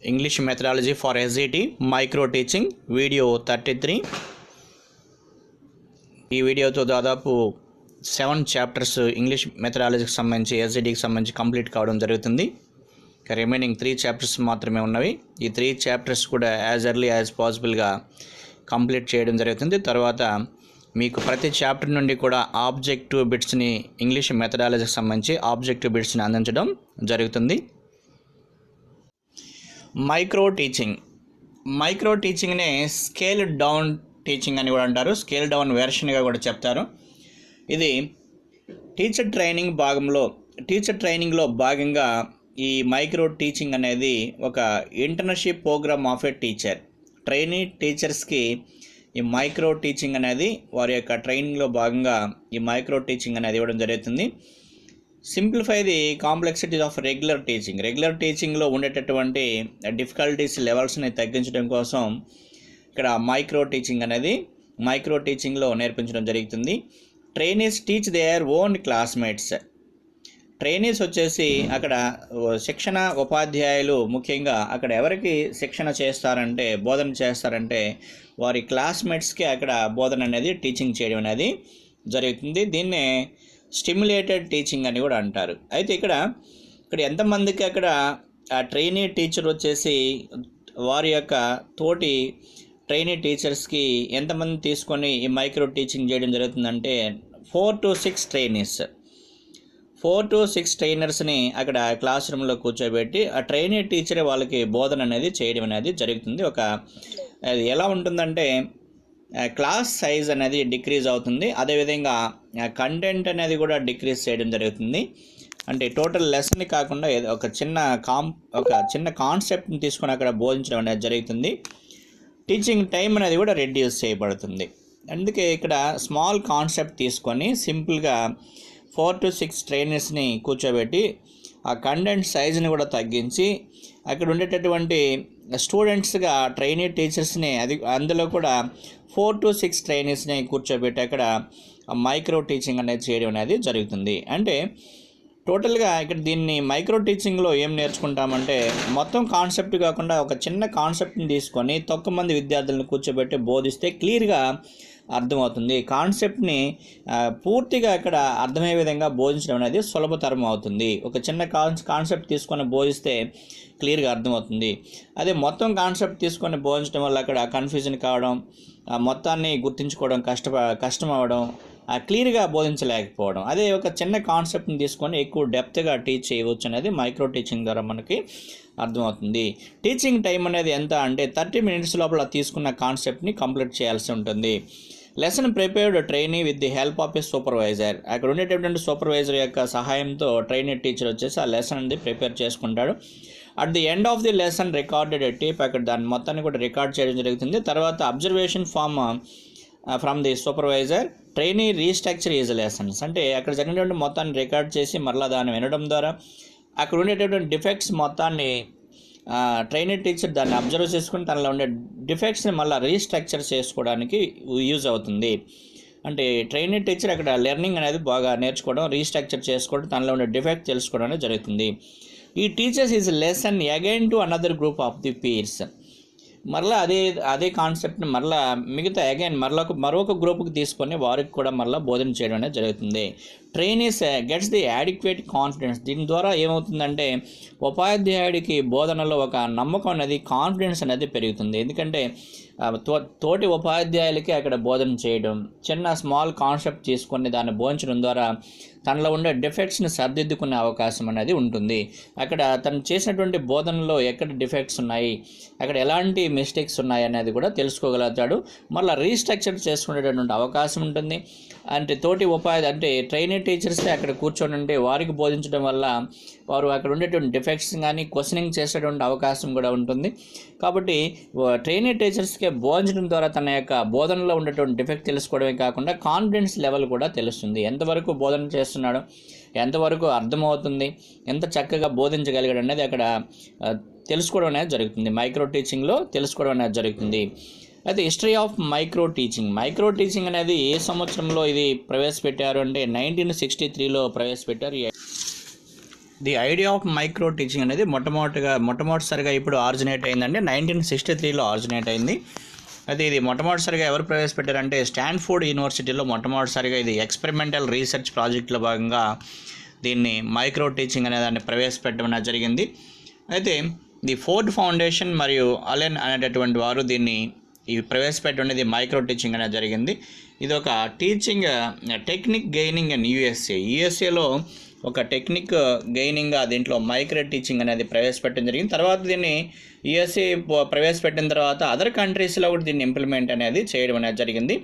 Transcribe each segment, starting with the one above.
English methodology for SGT micro teaching video 33. ఈ వీడియోతో దాదాపు 7 చాప్టర్స్ ఇంగ్లీష్ మెథడాలజీకి సంబంధించి ఎస్జిటికి సంబంధించి కంప్లీట్ కావడం జరుగుతుంది. రిమైనింగ్ 3 చాప్టర్స్ మాత్రమే ఉన్నవి. ఈ 3 చాప్టర్స్ కూడా యాజ్ ఎర్లీ యాజ్ పాసిబుల్గా కంప్లీట్ చేయడం జరుగుతుంది. తర్వాత మీకు ప్రతి చాప్టర్ నుండి కూడా ఆబ్జెక్టివ్ బిట్స్ని ఇంగ్లీష్ మెథడాలజీకి సంబంధించి ఆబ్జెక్టివ్ బిట్స్ని అందించడం జరుగుతుంది. మైక్రో టీచింగ్నే స్కేల్ డౌన్ టీచింగ్ అని కూడా అంటారు. స్కేల్ డౌన్ వెర్షన్గా కూడా చెప్తారు. ఇది టీచర్ ట్రైనింగ్లో భాగంగా ఈ మైక్రో టీచింగ్ అనేది ఒక internship programme of a teacher. Trainee టీచర్స్కి ఈ మైక్రో టీచింగ్ అనేది వారి యొక్క ట్రైనింగ్లో భాగంగా ఈ మైక్రో టీచింగ్ అనేది ఇవ్వడం జరుగుతుంది. Simplify the complexities of regular టీచింగ్లో ఉండేటటువంటి డిఫికల్టీస్ లెవెల్స్ని తగ్గించడం కోసం ఇక్కడ మైక్రో టీచింగ్లో నేర్పించడం జరుగుతుంది. Trainees teach their own classmates. Trainees వచ్చేసి అక్కడ శిక్షణ ఉపాధ్యాయులు ముఖ్యంగా అక్కడ ఎవరికి బోధన చేస్తారంటే వారి క్లాస్మేట్స్కి అక్కడ బోధన అనేది టీచింగ్ చేయడం అనేది జరుగుతుంది. దీన్నే స్టిమ్యులేటెడ్ టీచింగ్ అని కూడా అంటారు. అయితే ఇక్కడ ఎంతమందికి అక్కడ ఆ ట్రైనీ టీచర్ వచ్చేసి వారి యొక్క తోటి ట్రైనీ టీచర్స్కి ఎంతమంది తీసుకొని ఈ మైక్రో టీచింగ్ చేయడం జరుగుతుందంటే 4 to 6 ట్రైనర్స్ని అక్కడ క్లాస్ రూమ్లో కూర్చోబెట్టి ఆ ట్రైనీ టీచరే వాళ్ళకి బోధన అనేది చేయడం అనేది జరుగుతుంది. అది ఎలా ఉంటుందంటే క్లాస్ సైజ్ అనేది డిక్రీజ్ అవుతుంది. అదేవిధంగా కంటెంట్ అనేది కూడా డిక్రీజ్ చేయడం జరుగుతుంది. అంటే టోటల్ లెసన్ని కాకుండా ఒక చిన్న కాన్సెప్ట్ని తీసుకొని అక్కడ బోధించడం అనేది జరుగుతుంది. టీచింగ్ టైం అనేది కూడా రెడ్యూస్ చేయబడుతుంది. అందుకే ఇక్కడ స్మాల్ కాన్సెప్ట్ తీసుకొని సింపుల్గా 4 to 6 ట్రైనర్స్ని కూర్చోబెట్టి ఆ కంటెంట్ సైజుని కూడా తగ్గించి అక్కడ ఉండేటటువంటి స్టూడెంట్స్గా ట్రైనీ టీచర్స్ని అందులో కూడా 4 to 6 ట్రైనీస్ని కూర్చోబెట్టి అక్కడ మైక్రో టీచింగ్ అనేది చేయడం అనేది జరుగుతుంది. అంటే టోటల్గా ఇక్కడ దీన్ని మైక్రో టీచింగ్లో ఏం నేర్చుకుంటామంటే మొత్తం కాన్సెప్ట్ కాకుండా ఒక చిన్న కాన్సెప్ట్ని తీసుకొని తక్కువ మంది విద్యార్థులను కూర్చోబెట్టి బోధిస్తే క్లియర్గా అర్థమవుతుంది. కాన్సెప్ట్ని పూర్తిగా ఇక్కడ అర్థమయ్యే విధంగా బోధించడం అనేది సులభతరం అవుతుంది. ఒక చిన్న కాన్సెప్ట్ తీసుకొని బోధిస్తే క్లియర్గా అర్థమవుతుంది. అదే మొత్తం కాన్సెప్ట్ తీసుకొని బోధించడం వల్ల అక్కడ కన్ఫ్యూజన్ కావడం, మొత్తాన్ని గుర్తించుకోవడం కష్టం అవ్వడం, క్లియర్గా బోధించలేకపోవడం. అదే ఒక చిన్న కాన్సెప్ట్ని తీసుకొని ఎక్కువ డెప్త్గా టీచ్ చేయవచ్చు అనేది మైక్రో టీచింగ్ ద్వారా మనకి అర్థమవుతుంది. టీచింగ్ టైం అనేది ఎంత అంటే 30 minutes లోపల తీసుకున్న కాన్సెప్ట్ని కంప్లీట్ చేయాల్సి ఉంటుంది. Lesson prepared trainee with the help of A supervisor. అక్కడ ఉండేటటువంటి సూపర్వైజర్ యొక్క సహాయంతో ట్రైనీ టీచర్ వచ్చేసి ఆ లెసన్ అనేది ప్రిపేర్ చేసుకుంటాడు. At the end of the lesson recorded tape అక్కడ దాని మొత్తాన్ని కూడా రికార్డ్ చేయడం జరుగుతుంది. తర్వాత observation from the supervisor trainee restructure is lessons. అంటే అక్కడ జరిగినటువంటి మొత్తాన్ని రికార్డ్ చేసి మరలా దాన్ని వినడం ద్వారా అక్కడ ఉండేటటువంటి డిఫెక్ట్స్ మొత్తాన్ని ట్రైనీ టీచర్ దాన్ని అబ్జర్వ్ చేసుకుని తనలో ఉండే డిఫెక్ట్స్ని మళ్ళీ రీస్ట్రక్చర్ చేసుకోవడానికి యూజ్ అవుతుంది. అంటే ట్రైనీ టీచర్ అక్కడ లెర్నింగ్ అనేది బాగా నేర్చుకోవడం, రీస్ట్రక్చర్ చేసుకోవడం, తనలో ఉండే డిఫెక్ట్ తెలుసుకోవడం అనేది జరుగుతుంది. ఈ teachers is lesson again to another group of the peers. మరలా అదే కాన్సెప్ట్ని మరొక గ్రూప్కి తీసుకొని వారికి కూడా మరలా బోధన చేయడం అనేది జరుగుతుంది. Trainees gets the adequate confidence. దీని ద్వారా ఏమవుతుందంటే ఉపాధ్యాయుడికి బోధనలో ఒక నమ్మకం అనేది, కాన్ఫిడెన్స్ అనేది పెరుగుతుంది. ఎందుకంటే తోటి ఉపాధ్యాయులకి అక్కడ బోధన చేయడం, చిన్న స్మాల్ కాన్సెప్ట్ తీసుకొని దాన్ని బోధించడం ద్వారా తనలో ఉండే డిఫెక్ట్స్ని సరిదిద్దుకునే అవకాశం అనేది ఉంటుంది. అక్కడ తను చేసినటువంటి బోధనలో ఎక్కడ డిఫెక్ట్స్ ఉన్నాయి, అక్కడ ఎలాంటి మిస్టేక్స్ ఉన్నాయి అనేది కూడా తెలుసుకోగలుగుతాడు. మళ్ళీ రీస్ట్రక్చర్ చేసుకునేటటువంటి అవకాశం ఉంటుంది. అంటే ట్రైనీ టీచర్స్ అక్కడ కూర్చొని ఉంటే వారికి బోధించడం వల్ల వారు అక్కడ ఉండేటువంటి డిఫెక్ట్స్ కానీ క్వశ్చనింగ్ చేసేటువంటి అవకాశం కూడా ఉంటుంది. కాబట్టి ట్రైనీ టీచర్స్కి బోధించడం ద్వారా తన యొక్క బోధనలో ఉండేటువంటి డిఫెక్ట్ తెలుసుకోవడమే కాకుండా కాన్ఫిడెన్స్ లెవెల్ కూడా తెలుస్తుంది. ఎంతవరకు బోధన చేస్తున్నాడు, ఎంతవరకు అర్థమవుతుంది, ఎంత చక్కగా బోధించగలిగాడు అనేది అక్కడ తెలుసుకోవడం అనేది జరుగుతుంది. మైక్రో టీచింగ్లో తెలుసుకోవడం అనేది జరుగుతుంది. అయితే హిస్టరీ ఆఫ్ మైక్రో టీచింగ్ అనేది ఏ సంవత్సరంలో ఇది ప్రవేశపెట్టారు అంటే 1963లో ప్రవేశపెట్టారు. The idea of micro teaching అనేది మొట్టమొదటిసారిగా ఇప్పుడు ఆరిజినేట్ అయిందండి. 1963లో ఆరిజినేట్ అయింది. అయితే ఇది మొట్టమొదటిసారిగా ఎవరు ప్రవేశపెట్టారంటే స్టాన్ఫోర్డ్ యూనివర్సిటీలో మొట్టమొదటిసారిగా ఇది ఎక్స్పెరిమెంటల్ రీసెర్చ్ ప్రాజెక్టులో భాగంగా దీన్ని మైక్రో టీచింగ్ అనే దాన్ని ప్రవేశపెట్టడం జరిగింది. అయితే ది ఫోర్డ్ ఫౌండేషన్ మరియు అలెన్ అనేటటువంటి వారు దీన్ని ప్రవేశపెట్టడం మైక్రో టీచింగ్ అనేది జరిగింది. ఇది ఒక టీచింగ్ టెక్నిక్ గెయినింగ్ ఇన్ యూఎస్ఏలో ఒక టెక్నిక్ గెయినింగ్గా దీంట్లో మైక్రో టీచింగ్ అనేది ప్రవేశపెట్టడం జరిగింది. తర్వాత దీన్ని యూఎస్ఏ ప్రవేశపెట్టిన తర్వాత అదర్ కంట్రీస్లో కూడా దీన్ని ఇంప్లిమెంట్ అనేది చేయడం అనేది జరిగింది.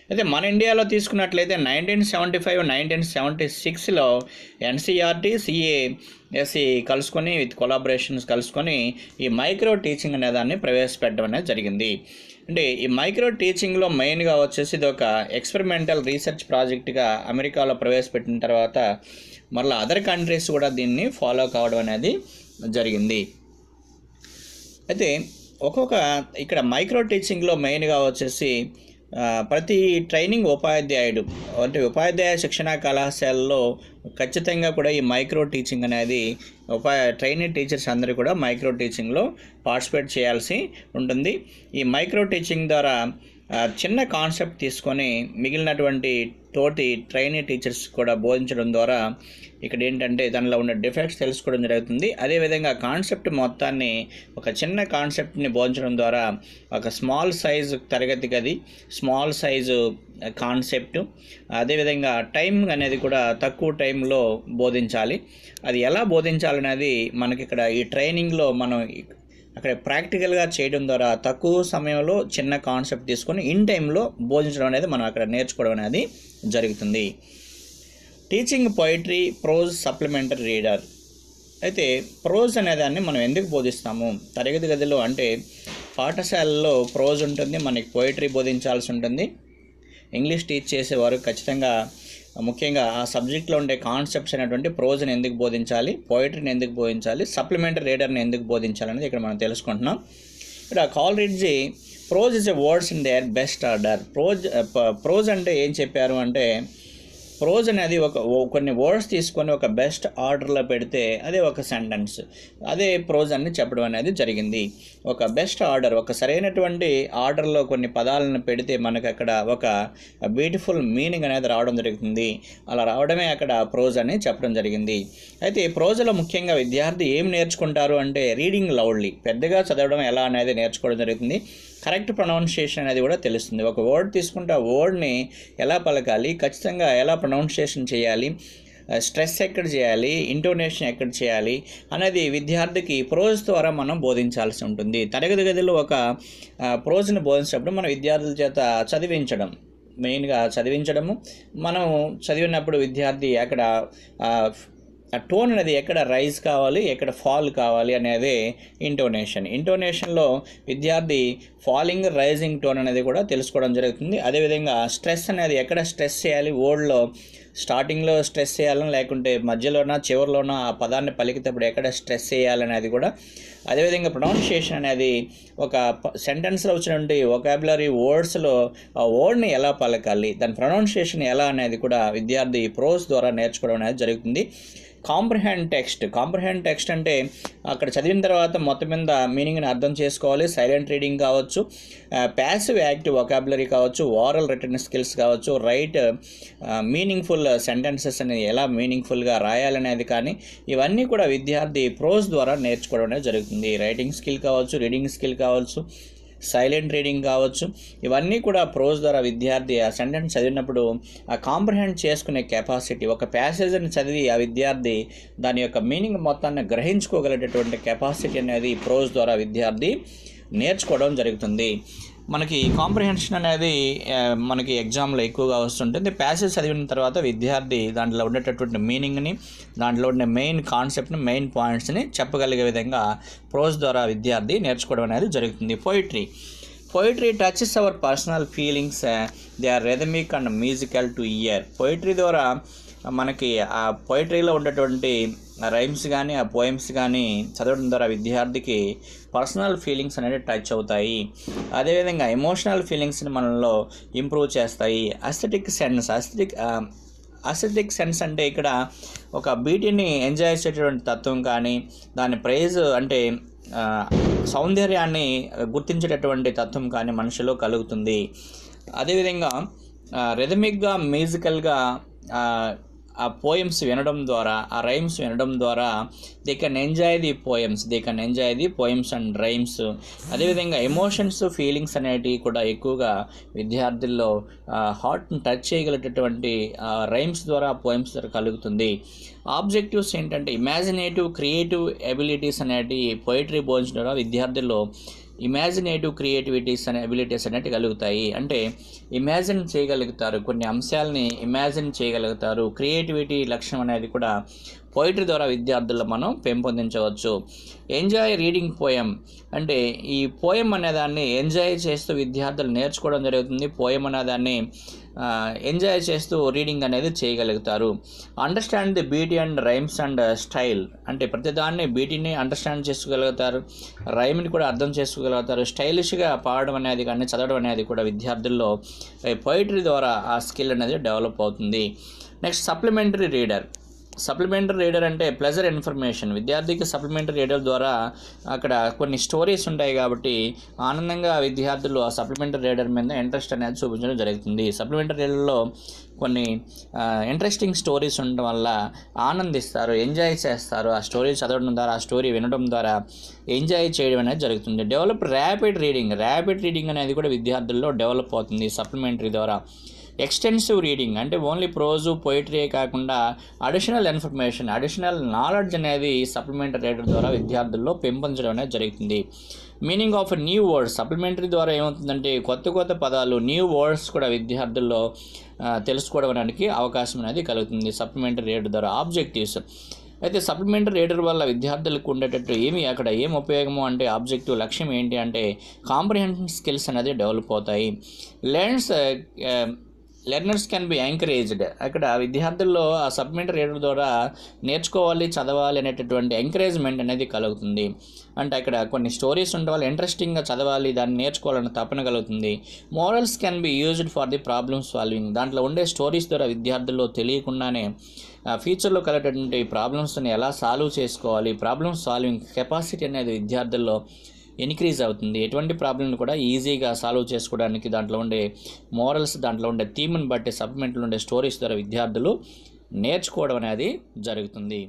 అయితే మన ఇండియాలో తీసుకున్నట్లయితే 1975, 1976లో ఎన్సీఆర్టీ, సిఏఎస్సి కలుసుకొని విత్ కొలాబరేషన్స్ కలుసుకొని ఈ మైక్రో టీచింగ్ అనే దాన్ని ప్రవేశపెట్టడం అనేది జరిగింది. అంటే ఈ మైక్రో టీచింగ్లో మెయిన్గా వచ్చేసి ఇది ఒక ఎక్స్పెరిమెంటల్ రీసెర్చ్ ప్రాజెక్ట్గా అమెరికాలో ప్రవేశపెట్టిన తర్వాత మరలా అదర్ కంట్రీస్ కూడా దీన్ని ఫాలో కావడం అనేది జరిగింది. అయితే ఇక్కడ మైక్రో టీచింగ్లో మెయిన్గా వచ్చేసి ప్రతి ట్రైనింగ్ ఉపాధ్యాయుడు అంటే ఉపాధ్యాయ శిక్షణా కళాశాలలో ఖచ్చితంగా కూడా ఈ మైక్రో టీచింగ్ అనేది ట్రైనింగ్ టీచర్స్ అందరూ కూడా మైక్రో టీచింగ్లో పార్టిసిపేట్ చేయాల్సి ఉంటుంది. ఈ మైక్రో టీచింగ్ ద్వారా చిన్న కాన్సెప్ట్ తీసుకొని మిగిలినటువంటి తోటి ట్రైనింగ్ టీచర్స్ కూడా బోధించడం ద్వారా ఇక్కడ ఏంటంటే దానిలో ఉన్న డిఫెక్ట్స్ తెలుసుకోవడం జరుగుతుంది. అదేవిధంగా కాన్సెప్ట్ మొత్తాన్ని ఒక చిన్న కాన్సెప్ట్ని బోధించడం ద్వారా ఒక స్మాల్ సైజు తరగతి గది, స్మాల్ సైజు కాన్సెప్ట్, అదేవిధంగా టైం అనేది కూడా తక్కువ టైంలో బోధించాలి. అది ఎలా బోధించాలనేది మనకి ఇక్కడ ఈ ట్రైనింగ్లో మనం అక్కడ ప్రాక్టికల్గా చేయడం ద్వారా తక్కువ సమయంలో చిన్న కాన్సెప్ట్ తీసుకొని ఇన్ టైంలో బోధించడం అనేది మనం అక్కడ నేర్చుకోవడం అనేది జరుగుతుంది. Teaching poetry, prose, supplementary reader. అయితే ప్రోజ్ అనేదాన్ని మనం ఎందుకు బోధిస్తాము? తరగతి గదిలో అంటే పాఠశాలలో ప్రోజ్ ఉంటుంది, మనకి పోయిటరీ బోధించాల్సి ఉంటుంది. ఇంగ్లీష్ టీచ్ చేసేవారు ఖచ్చితంగా ముఖ్యంగా ఆ సబ్జెక్ట్లో ఉండే కాన్సెప్ట్స్ అనేటువంటి ప్రోజ్ని ఎందుకు బోధించాలి, పోయిటరీని ఎందుకు బోధించాలి, సప్లిమెంటరీ రీడర్ని ఎందుకు బోధించాలి అనేది ఇక్కడ మనం తెలుసుకుంటున్నాం. ఇక్కడ Coleridge prose is a words in their best order. Prose అంటే ఏం చెప్పారు అంటే ప్రోజ్ అనేది కొన్ని వర్డ్స్ తీసుకొని ఒక బెస్ట్ ఆర్డర్లో పెడితే అదే ఒక సెంటెన్స్, అదే ప్రోజ్ అని చెప్పడం అనేది జరిగింది. ఒక బెస్ట్ ఆర్డర్, ఒక సరైనటువంటి ఆర్డర్లో కొన్ని పదాలను పెడితే మనకు అక్కడ ఒక బ్యూటిఫుల్ మీనింగ్ అనేది రావడం జరుగుతుంది. అలా రావడమే అక్కడ ప్రోజ్ అని చెప్పడం జరిగింది. అయితే ఈ ప్రోజ్లో ముఖ్యంగా విద్యార్థి ఏం నేర్చుకుంటారు అంటే రీడింగ్ లౌడ్లీ, పెద్దగా చదవడం ఎలా అనేది నేర్చుకోవడం జరుగుతుంది. కరెక్ట్ ప్రొనౌన్సియేషన్ అనేది కూడా తెలుస్తుంది. ఒక వర్డ్ తీసుకుంటే ఆ వర్డ్ని ఎలా పలకాలి, ఖచ్చితంగా ఎలా ప్రొనౌన్సియేషన్ చేయాలి, స్ట్రెస్ ఎక్కడ చేయాలి, ఇంటోనేషన్ ఎక్కడ చేయాలి అనేది విద్యార్థికి ప్రోజ్ ద్వారా మనం బోధించాల్సి ఉంటుంది. తరగతి గదిలో ఒక ప్రోజ్ని బోధించినప్పుడు మన విద్యార్థుల చేత మెయిన్గా చదివించడము, మనం చదివినప్పుడు విద్యార్థి అక్కడ ఆ టోన్ అనేది ఎక్కడ రైజ్ కావాలి, ఎక్కడ ఫాల్ కావాలి అనేది ఇంటోనేషన్లో విద్యార్థి ఫాలింగ్, రైజింగ్ టోన్ అనేది కూడా తెలుసుకోవడం జరుగుతుంది. అదేవిధంగా స్ట్రెస్ అనేది ఎక్కడ స్ట్రెస్ చేయాలి, వర్డ్లో స్టార్టింగ్లో స్ట్రెస్ చేయాలని లేకుంటే మధ్యలోన చివరిలోన ఆ పదాన్ని పలికేటప్పుడు ఎక్కడ స్ట్రెస్ చేయాలనేది కూడా. అదేవిధంగా ప్రొనౌన్సియేషన్ అనేది ఒక సెంటెన్స్లో వచ్చినటువంటి వొకాబులరీ వర్డ్స్లో ఆ వర్డ్ని ఎలా పలకాలి, దాని ప్రొనౌన్సియేషన్ ఎలా అనేది కూడా విద్యార్థి ప్రోజ్ ద్వారా నేర్చుకోవడం అనేది జరుగుతుంది. కాంప్రహెండ్ టెక్స్ట్ అంటే అక్కడ చదివిన తర్వాత మొత్తం మీద మీనింగ్ని అర్థం చేసుకోవాలి. సైలెంట్ రీడింగ్ కావచ్చు, ప్యాసివ్ యాక్టివ్ వొకాబులరీ కావచ్చు, ఓరల్ రిటన్ స్కిల్స్ కావచ్చు, రైట్ మీనింగ్ఫుల్ సెంటెన్సెస్ అనేది ఎలా మీనింగ్ఫుల్గా రాయాలనేది కానీ ఇవన్నీ కూడా విద్యార్థి ప్రోజ్ ద్వారా నేర్చుకోవడం అనేది జరుగుతుంది. రైటింగ్ స్కిల్ కావచ్చు, రీడింగ్ స్కిల్ కావచ్చు, సైలెంట్ రీడింగ్ కావచ్చు, ఇవన్నీ కూడా ప్రోజ్ ద్వారా విద్యార్థి ఆ సెంటెన్స్ చదివినప్పుడు ఆ కాంప్రహెండ్ చేసుకునే కెపాసిటీ, ఒక ప్యాసేజ్ని చదివి ఆ విద్యార్థి దాని యొక్క మీనింగ్ మొత్తాన్ని గ్రహించుకోగలిగేటటువంటి కెపాసిటీ అనేది ప్రోజ్ ద్వారా విద్యార్థి నేర్చుకోవడం జరుగుతుంది. మనకి కాంప్రిహెన్షన్ అనేది మనకి ఎగ్జామ్లో ఎక్కువగా వస్తుంటుంది. ప్యాసేజ్ చదివిన తర్వాత విద్యార్థి దాంట్లో ఉండేటటువంటి మీనింగ్ని, దాంట్లో ఉండే మెయిన్ కాన్సెప్ట్ని, మెయిన్ పాయింట్స్ని చెప్పగలిగే విధంగా ప్రోజ్ ద్వారా విద్యార్థి నేర్చుకోవడం అనేది జరుగుతుంది. Poetry touches our personal feelings, they are rhythmic and musical to ear. Poetry ద్వారా మనకి ఆ పోయిటరీలో ఉండేటువంటి రైమ్స్ కానీ ఆ పోయమ్స్ కానీ చదవడం ద్వారా విద్యార్థికి పర్సనల్ ఫీలింగ్స్ అనేవి టచ్ అవుతాయి. అదేవిధంగా ఎమోషనల్ ఫీలింగ్స్ని మనలో ఇంప్రూవ్ చేస్తాయి. అస్థెటిక్ సెన్స్, అసెటిక్ సెన్స్ అంటే ఇక్కడ ఒక బ్యూటీని ఎంజాయ్ చేసేటటువంటి తత్వం కానీ, దాని ప్రైజ్ అంటే సౌందర్యాన్ని గుర్తించేటటువంటి తత్వం కానీ మనిషిలో కలుగుతుంది. అదేవిధంగా రిథమిక్గా, మ్యూజికల్గా ఆ పోయమ్స్ వినడం ద్వారా, ఆ రైమ్స్ వినడం ద్వారా they can enjoy the poems and rhymes. అదేవిధంగా ఎమోషన్స్, ఫీలింగ్స్ అనేటివి కూడా ఎక్కువగా విద్యార్థుల్లో హార్ట్ని టచ్ చేయగలిగేటటువంటి రైమ్స్ ద్వారా, పోయమ్స్ ద్వారా కలుగుతుంది. ఆబ్జెక్టివ్స్ ఏంటంటే ఇమాజినేటివ్, క్రియేటివ్ ఎబిలిటీస్ అనేటివి పోయిటరీ బోధించడం ద్వారా విద్యార్థుల్లో ఇమాజినేటివ్ ఎబిలిటీస్ అనేవి కలుగుతాయి. అంటే ఇమాజిన్ చేయగలుగుతారు, కొన్ని అంశాలని ఇమాజిన్ చేయగలుగుతారు. క్రియేటివిటీ లక్షణం అనేది కూడా పోయిటరీ ద్వారా విద్యార్థుల్లో మనం పెంపొందించవచ్చు. ఎంజాయ్ రీడింగ్ పోయం అంటే ఈ పోయం అనేదాన్ని ఎంజాయ్ చేస్తూ విద్యార్థులు నేర్చుకోవడం జరుగుతుంది. పోయం అనేదాన్ని ఎంజాయ్ చేస్తూ రీడింగ్ అనేది చేయగలుగుతారు. Understand the beauty and rhymes and style అంటే ప్రతిదాన్ని బ్యూటీని అండర్స్టాండ్ చేసుకోగలుగుతారు, రైమ్ని కూడా అర్థం చేసుకోగలుగుతారు. స్టైలిష్గా పాడడం అనేది కానీ, చదవడం అనేది కూడా విద్యార్థుల్లో పోయిటరీ ద్వారా ఆ స్కిల్ అనేది డెవలప్ అవుతుంది. నెక్స్ట్ సప్లిమెంటరీ రీడర్ అంటే ప్లెజర్ ఇన్ఫర్మేషన్. విద్యార్థికి సప్లిమెంటరీ రీడర్ ద్వారా అక్కడ కొన్ని స్టోరీస్ ఉంటాయి కాబట్టి ఆనందంగా విద్యార్థులు ఆ సప్లిమెంటరీ రీడర్ మీద ఇంట్రెస్ట్ అనేది చూపించడం జరుగుతుంది. సప్లిమెంటరీ రీడర్లో కొన్ని ఇంట్రెస్టింగ్ స్టోరీస్ ఉండడం వల్ల ఆనందిస్తారు, ఎంజాయ్ చేస్తారు. ఆ స్టోరీ చదవడం ద్వారా, ఆ స్టోరీ వినడం ద్వారా ఎంజాయ్ చేయడం అనేది జరుగుతుంది. డెవలప్ ర్యాపిడ్ రీడింగ్ అనేది కూడా విద్యార్థుల్లో డెవలప్ అవుతుంది సప్లిమెంటరీ ద్వారా. ఎక్స్టెన్సివ్ రీడింగ్ అంటే ఓన్లీ ప్రోజు, పోయిటరీయే కాకుండా అడిషనల్ నాలెడ్జ్ అనేది సప్లిమెంటరీ రీడర్ ద్వారా విద్యార్థుల్లో పెంపొందడం అనేది జరుగుతుంది. Meaning of new words supplementary ద్వారా ఏమవుతుందంటే కొత్త పదాలు, న్యూ వర్డ్స్ కూడా విద్యార్థుల్లో తెలుసుకోవడానికి అవకాశం అనేది కలుగుతుంది సప్లిమెంటరీ రీడర్ ద్వారా. ఆబ్జెక్టివ్స్ అయితే సప్లిమెంటరీ రీడర్ వల్ల విద్యార్థులకు ఉండేటట్టు ఏం ఉపయోగము అంటే ఆబ్జెక్టివ్ లక్ష్యం ఏంటి అంటే కాంప్రిహెన్షన్ స్కిల్స్ అనేది డెవలప్ అవుతాయి. లెర్నర్స్ కెన్ బి ఎంకరేజ్డ్ అక్కడ విద్యార్థుల్లో ఆ సప్లిమెంటరీ రీడర్ ద్వారా నేర్చుకోవాలి, చదవాలి అనేటటువంటి ఎంకరేజ్మెంట్ అనేది కలుగుతుంది. అంటే అక్కడ కొన్ని స్టోరీస్ ఉండే వాళ్ళు ఇంట్రెస్టింగ్గా చదవాలి, దాన్ని నేర్చుకోవాలని తపన కలుగుతుంది. Morals can be used for the problem solving దాంట్లో ఉండే స్టోరీస్ ద్వారా విద్యార్థుల్లో తెలియకుండానే ఫ్యూచర్లో కలిగేటటువంటి ప్రాబ్లమ్స్ని ఎలా సాల్వ్ చేసుకోవాలి, ప్రాబ్లమ్ సాల్వింగ్ కెపాసిటీ అనేది విద్యార్థుల్లో ఇంక్రీజ్ అవుతుంది. ఎటువంటి ప్రాబ్లమ్ని కూడా ఈజీగా సాల్వ్ చేసుకోవడానికి దాంట్లో ఉండే మోరల్స్, దాంట్లో ఉండే థీమ్ని బట్టి సప్లిమెంట్లో ఉండే స్టోరీస్ ద్వారా విద్యార్థులు నేర్చుకోవడం అనేది జరుగుతుంది.